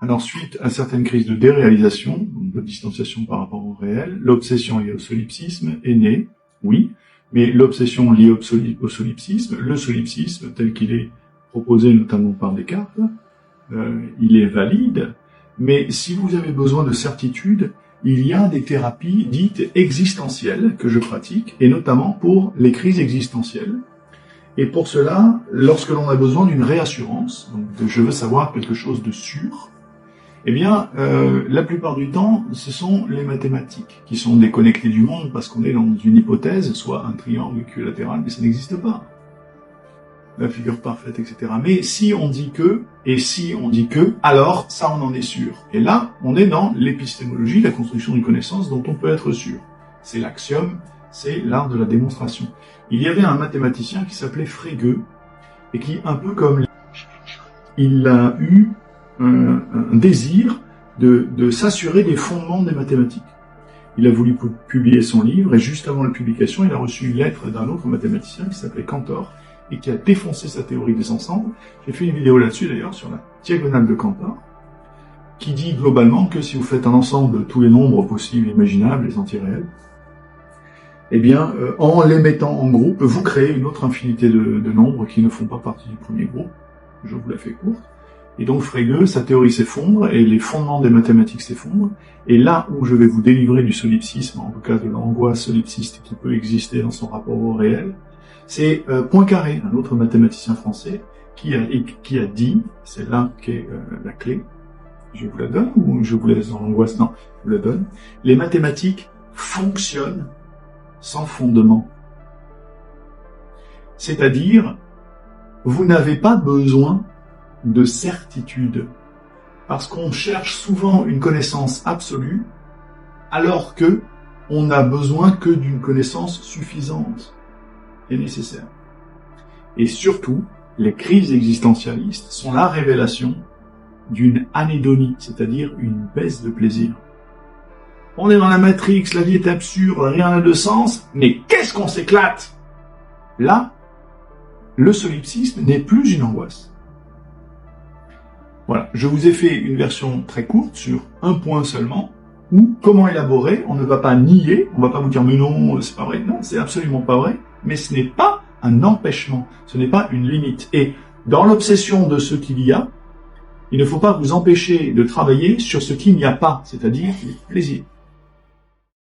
Alors suite à certaines crises de déréalisation, donc de distanciation par rapport au réel, l'obsession liée au solipsisme est née, oui, mais l'obsession liée au solipsisme, le solipsisme tel qu'il est proposé notamment par Descartes, il est valide, mais si vous avez besoin de certitude, il y a des thérapies dites existentielles que je pratique, et notamment pour les crises existentielles. Et pour cela, lorsque l'on a besoin d'une réassurance, donc je veux savoir quelque chose de sûr, eh bien, la plupart du temps, ce sont les mathématiques qui sont déconnectées du monde parce qu'on est dans une hypothèse, soit un triangle équilatéral, mais ça n'existe pas. La figure parfaite, etc. Mais si on dit que, et si on dit que, alors ça on en est sûr. Et là, on est dans l'épistémologie, la construction d'une connaissance dont on peut être sûr. C'est l'axiome, c'est l'art de la démonstration. Il y avait un mathématicien qui s'appelait Frege, et qui, un peu comme il a eu un désir de s'assurer des fondements des mathématiques. Il a voulu publier son livre, et juste avant la publication, il a reçu une lettre d'un autre mathématicien qui s'appelait Cantor, et qui a défoncé sa théorie des ensembles. J'ai fait une vidéo là-dessus d'ailleurs, sur la diagonale de Cantor, qui dit globalement que si vous faites un ensemble de tous les nombres possibles et imaginables, les antiréels, eh bien, en les mettant en groupe, vous créez une autre infinité de nombres qui ne font pas partie du premier groupe. Je vous la fais courte. Et donc Frege, sa théorie s'effondre, et les fondements des mathématiques s'effondrent, et là où je vais vous délivrer du solipsisme, en tout cas de l'angoisse solipsiste qui peut exister dans son rapport au réel, c'est Poincaré, un autre mathématicien français, qui a dit, c'est là qu'est la clé, je vous la donne ou je vous laisse dans l'angoisse? Non, je vous la donne. Les mathématiques fonctionnent sans fondement. C'est-à-dire, vous n'avez pas besoin de certitude, parce qu'on cherche souvent une connaissance absolue, alors que on n'a besoin que d'une connaissance suffisante et nécessaire. Et surtout, les crises existentialistes sont la révélation d'une anédonie, c'est-à-dire une baisse de plaisir. On est dans la Matrix, la vie est absurde, rien n'a de sens, mais qu'est-ce qu'on s'éclate! Là, le solipsisme n'est plus une angoisse. Voilà, je vous ai fait une version très courte sur un point seulement, où comment élaborer, on ne va pas nier, on ne va pas vous dire mais non, c'est pas vrai, non, c'est absolument pas vrai, mais ce n'est pas un empêchement, ce n'est pas une limite. Et dans l'obsession de ce qu'il y a, il ne faut pas vous empêcher de travailler sur ce qu'il n'y a pas, c'est-à-dire le plaisir.